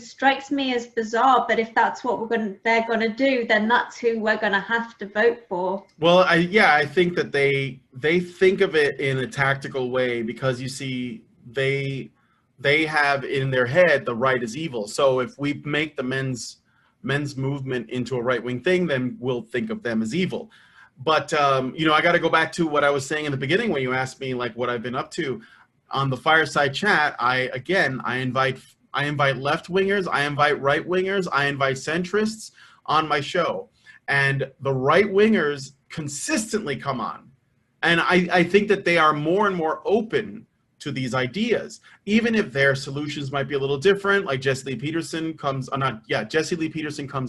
strikes me as bizarre, but if that's what they're going to do, then that's who we're going to have to vote for. Well, I think that they think of it in a tactical way because you see they have in their head the right is evil. So if we make the men's men's movement into a right-wing thing, then we'll think of them as evil. But, you know, I got to go back to what I was saying in the beginning when you asked me like what I've been up to on the fireside chat. I invite left-wingers, I invite right-wingers, I invite centrists on my show. And the right-wingers consistently come on. And I think that they are more and more open to these ideas, even if their solutions might be a little different. Like Jesse Lee Peterson comes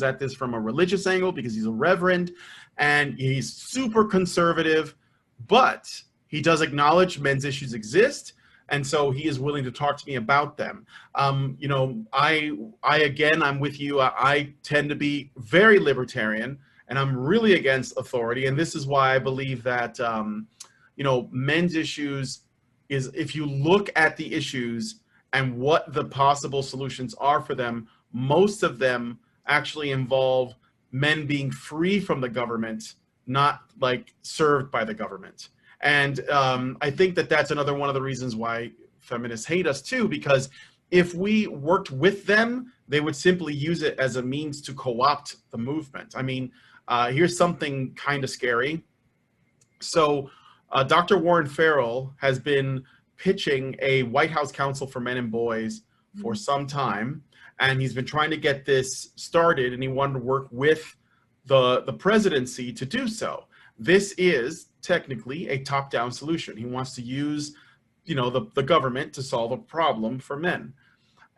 at this from a religious angle because he's a reverend and he's super conservative, but he does acknowledge men's issues exist. And so he is willing to talk to me about them. You know, I'm with you. I tend to be very libertarian, and I'm really against authority. And this is why I believe that, you know, men's issues is, if you look at the issues and what the possible solutions are for them, most of them actually involve men being free from the government, not like served by the government. And I think that that's another one of the reasons why feminists hate us too, because if we worked with them, they would simply use it as a means to co-opt the movement. I mean, here's something kind of scary. So Dr. Warren Farrell has been pitching a White House Council for Men and Boys for some time, and he's been trying to get this started, and he wanted to work with the presidency to do so. This is technically a top-down solution. He wants to use, you know, the government to solve a problem for men.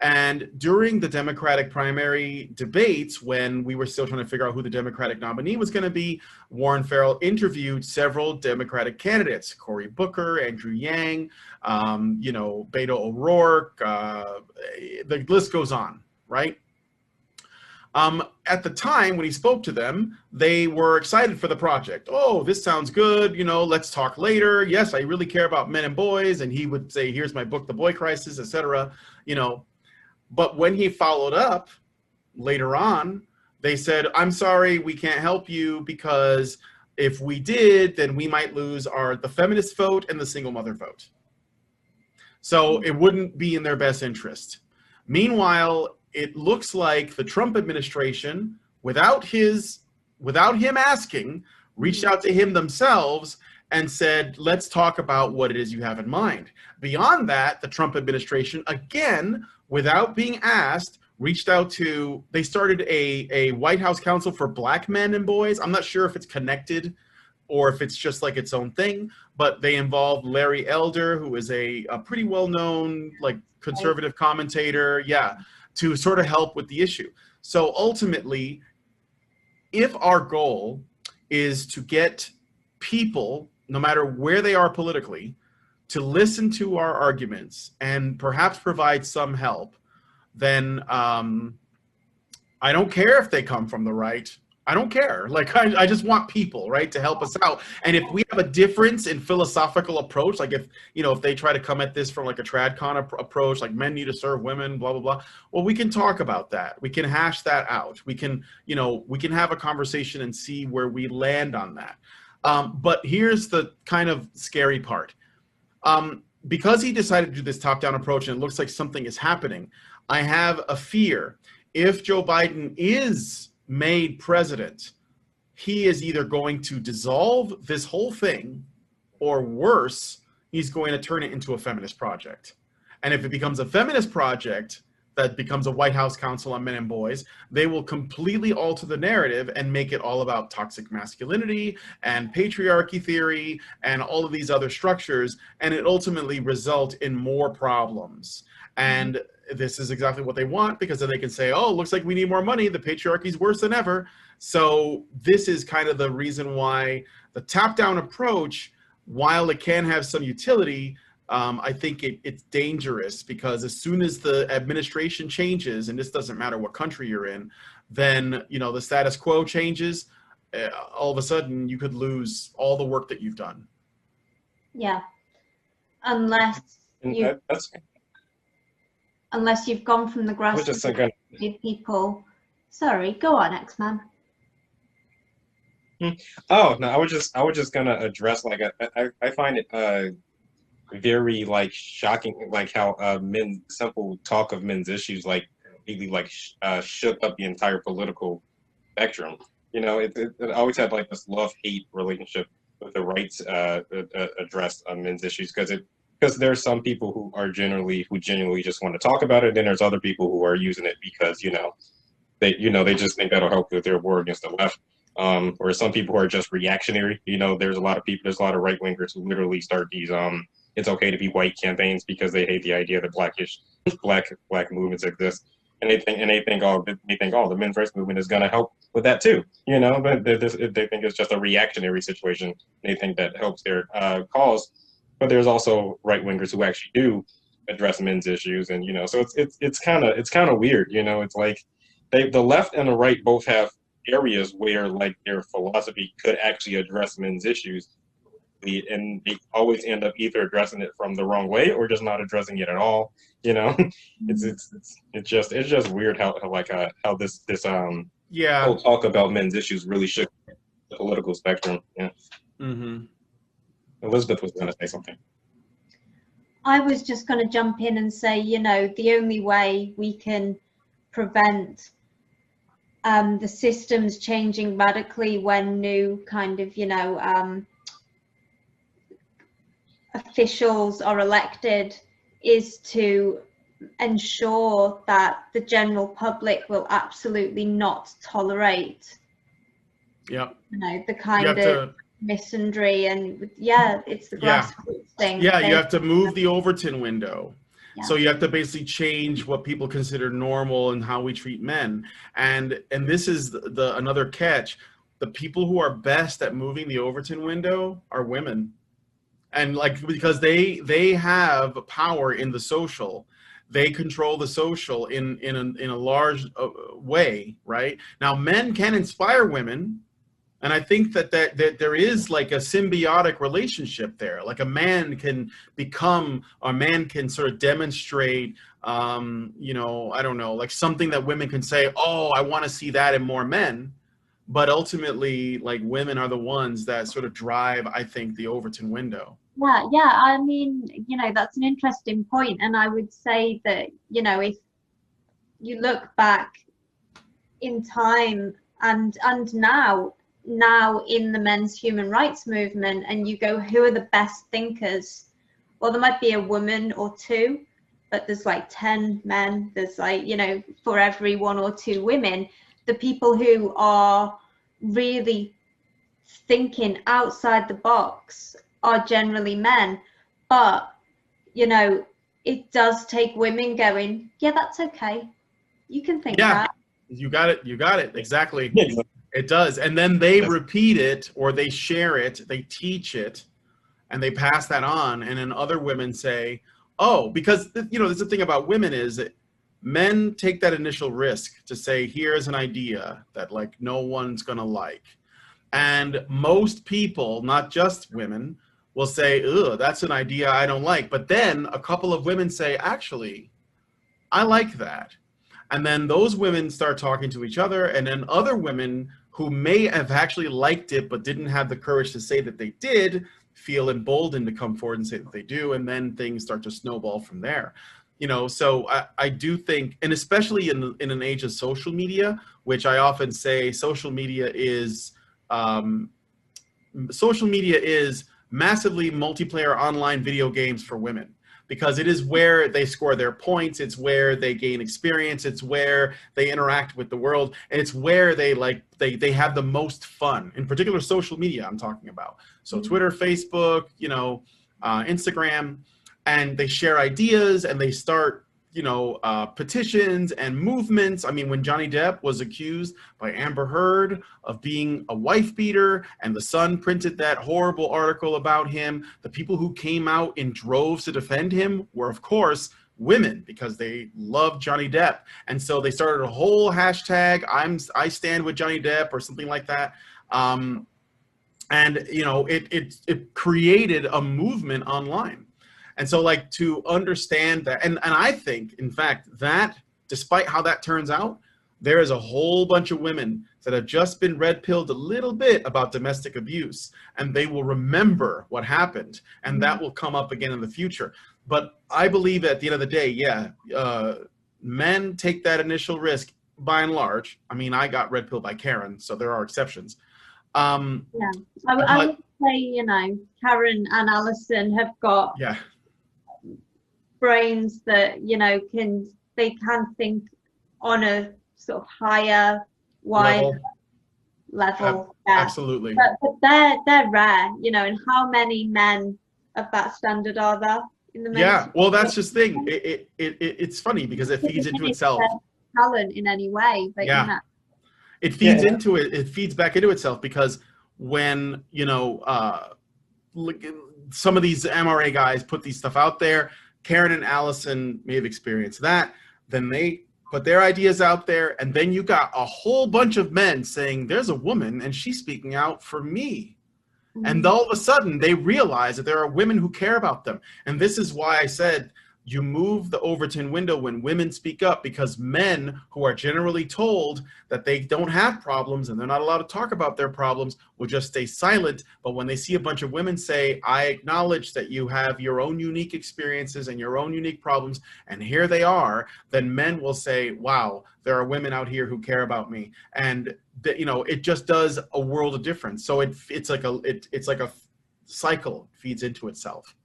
And during the Democratic primary debates, when we were still trying to figure out who the Democratic nominee was going to be, Warren Farrell interviewed several Democratic candidates: Cory Booker, Andrew Yang, you know, Beto O'Rourke, the list goes on, right? At the time when he spoke to them, they were excited for the project. Oh, this sounds good. You know, let's talk later. Yes, I really care about men and boys. And he would say, here's my book, The Boy Crisis, etc. You know, but when he followed up later on, they said, I'm sorry, we can't help you, because if we did, then we might lose the feminist vote and the single mother vote. So it wouldn't be in their best interest. Meanwhile, it looks like the Trump administration, without him asking, reached out to him themselves and said, let's talk about what it is you have in mind. Beyond that, the Trump administration, again, without being asked, reached out to, they started a White House Council for Black men and boys. I'm not sure if it's connected or if it's just like its own thing, but they involved Larry Elder, who is a pretty well-known like conservative commentator, to sort of help with the issue. So ultimately, if our goal is to get people, no matter where they are politically, to listen to our arguments and perhaps provide some help, then I don't care if they come from the right. I don't care. Like, I just want people, right, to help us out. And if we have a difference in philosophical approach, like if they try to come at this from like a tradcon approach, like men need to serve women, blah, blah, blah, well, we can talk about that. We can hash that out. We can, we can have a conversation and see where we land on that. But here's the kind of scary part. Because he decided to do this top-down approach and it looks like something is happening, I have a fear. If Joe Biden is made president, he is either going to dissolve this whole thing, or worse, he's going to turn it into a feminist project. And if it becomes a feminist project that becomes a White House Council on Men and Boys, they will completely alter the narrative and make it all about toxic masculinity and patriarchy theory and all of these other structures, and it ultimately result in more problems. And this is exactly what they want, because then they can say, oh, looks like we need more money. The patriarchy is worse than ever. So this is kind of the reason why the top-down approach, while it can have some utility, I think it's dangerous, because as soon as the administration changes, and this doesn't matter what country you're in, then, the status quo changes. All of a sudden, you could lose all the work that you've done. Yeah. Unless you've gone from the grassroots with people. Sorry, go on, X-man. Oh no, I was just gonna address, like, I find it very like shocking, like how simple talk of men's issues, like completely like shook up the entire political spectrum. You know, it always had like this love-hate relationship with the rights addressed on men's issues, because there's some people who genuinely just want to talk about it, and then there's other people who are using it because they just think that'll help with their war against the left. Or some people who are just reactionary. You know, there's a lot of right wingers who literally start these it's okay to be white campaigns because they hate the idea that black movements exist. And they think the men's rights movement is going to help with that too, you know. But they think it's just a reactionary situation. They think that helps their cause. But there's also right wingers who actually do address men's issues, and you know, so it's kind of weird, you know. It's like the left and the right both have areas where like their philosophy could actually address men's issues, and they always end up either addressing it from the wrong way or just not addressing it at all. You know, it's just weird how this whole talk about men's issues really shook the political spectrum. Yeah. Mm-hmm. Elizabeth was going to say something. I was just going to jump in and say, you know, the only way we can prevent the systems changing radically when new kind of, you know, officials are elected is to ensure that the general public will absolutely not tolerate, you know, the kind of misandry, and it's the grassroots thing. You have to move the Overton window. So you have to basically change what people consider normal and how we treat men. And this is another catch. The people who are best at moving the Overton window are women. And like, because they have power in the social. They control the social in a large way, right? Now, men can inspire women. And I think that there is like a symbiotic relationship there. Like a man can sort of demonstrate, you know, I don't know, like something that women can say, oh, I want to see that in more men. But ultimately, like, women are the ones that sort of drive, I think, the Overton window. Yeah. I mean, you know, that's an interesting point. And I would say that, you know, if you look back in time and now in the men's human rights movement, and you go, who are the best thinkers? Well, there might be a woman or two, but there's like 10 men. There's like, you know, for every 1 or 2 women. The people who are really thinking outside the box are generally men. But, you know, it does take women going, yeah, that's okay. You can think that. You got it. Exactly. It does. And then they repeat it, or they share it, they teach it, and they pass that on. And then other women say, oh, because, you know, there's the thing about women is that men take that initial risk to say, here's an idea that like no one's going to like. And most people, not just women, will say, ugh, that's an idea I don't like. But then a couple of women say, actually, I like that. And then those women start talking to each other, and then other women who may have actually liked it but didn't have the courage to say that they did feel emboldened to come forward and say that they do, and then things start to snowball from there. You know, so I do think, and especially in an age of social media, which I often say social media is massively multiplayer online video games for women. Because it is where they score their points, it's where they gain experience, it's where they interact with the world, and it's where they have the most fun. In particular, social media I'm talking about. So Twitter, Facebook, you know, Instagram, and they share ideas and they start, you know, petitions and movements. I mean, when Johnny Depp was accused by Amber Heard of being a wife beater, and the Sun printed that horrible article about him, the people who came out in droves to defend him were, of course, women, because they loved Johnny Depp. And so they started a whole hashtag, I stand with Johnny Depp, or something like that. And, you know, it created a movement online. And so, like, to understand that, and I think, in fact, that despite how that turns out, there is a whole bunch of women that have just been red-pilled a little bit about domestic abuse, and they will remember what happened, and that will come up again in the future. But I believe at the end of the day, men take that initial risk by and large. I mean, I got red pilled by Karen, so there are exceptions. Yeah, I would say, you know, Karen and Alison have got brains that, you know, they can think on a sort of higher, wider level. Absolutely. But they're rare, you know. And how many men of that standard are there in the men's? Well, that's just the thing. It's funny because it feeds into itself. Talent in any way, but you know. It feeds into it. It feeds back into itself because when, you know, some of these MRA guys put these stuff out there, Karen and Allison may have experienced that. Then they put their ideas out there, and then you got a whole bunch of men saying, there's a woman and she's speaking out for me. Mm-hmm. And all of a sudden they realize that there are women who care about them. And this is why I said you move the Overton window when women speak up, because men who are generally told that they don't have problems and they're not allowed to talk about their problems will just stay silent. But when they see a bunch of women say, I acknowledge that you have your own unique experiences and your own unique problems, and here they are, then men will say, wow, there are women out here who care about me. And you know, it just does a world of difference. So it's like a cycle, feeds into itself.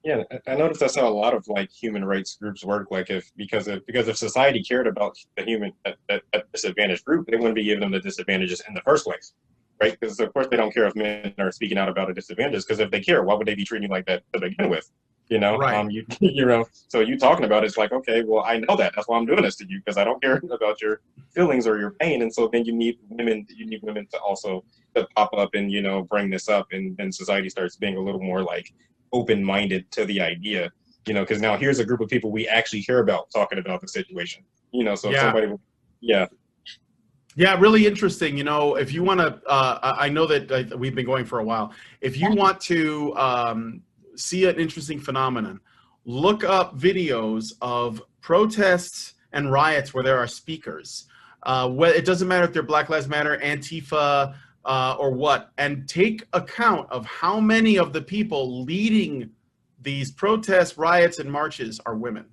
Yeah, I noticed that's how a lot of like human rights groups work. Like because if society cared about the human that disadvantaged group, they wouldn't be giving them the disadvantages in the first place, right? Because of course they don't care if men are speaking out about a disadvantage. Because if they care, why would they be treating you like that to begin with? You know, right. You know, so you talking about it's like, okay, well, I know that. That's why I'm doing this to you, because I don't care about your feelings or your pain. And so then you need women to also to pop up and, you know, bring this up, and then society starts being a little more like open-minded to the idea, you know, because now here's a group of people we actually care about talking about the situation, you know. So if somebody, really interesting. You know, if you want to, I know that we've been going for a while. If you want to see an interesting phenomenon, look up videos of protests and riots where there are speakers. It doesn't matter if they're Black Lives Matter, Antifa, or what, and take account of how many of the people leading these protests, riots, and marches are women.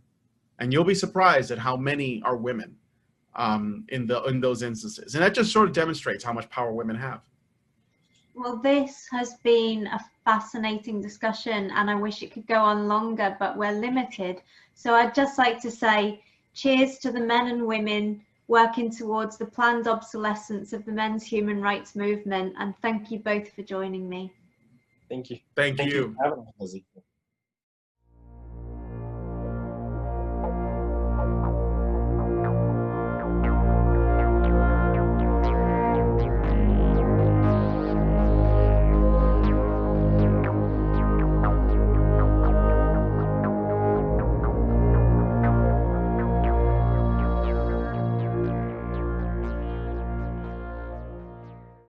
And you'll be surprised at how many are women in those instances. And that just sort of demonstrates how much power women have. Well, this has been a fascinating discussion, and I wish it could go on longer, but we're limited. So I'd just like to say cheers to the men and women working towards the planned obsolescence of the men's human rights movement, and thank you both for joining me. Thank you. Thank you. Have a nice day.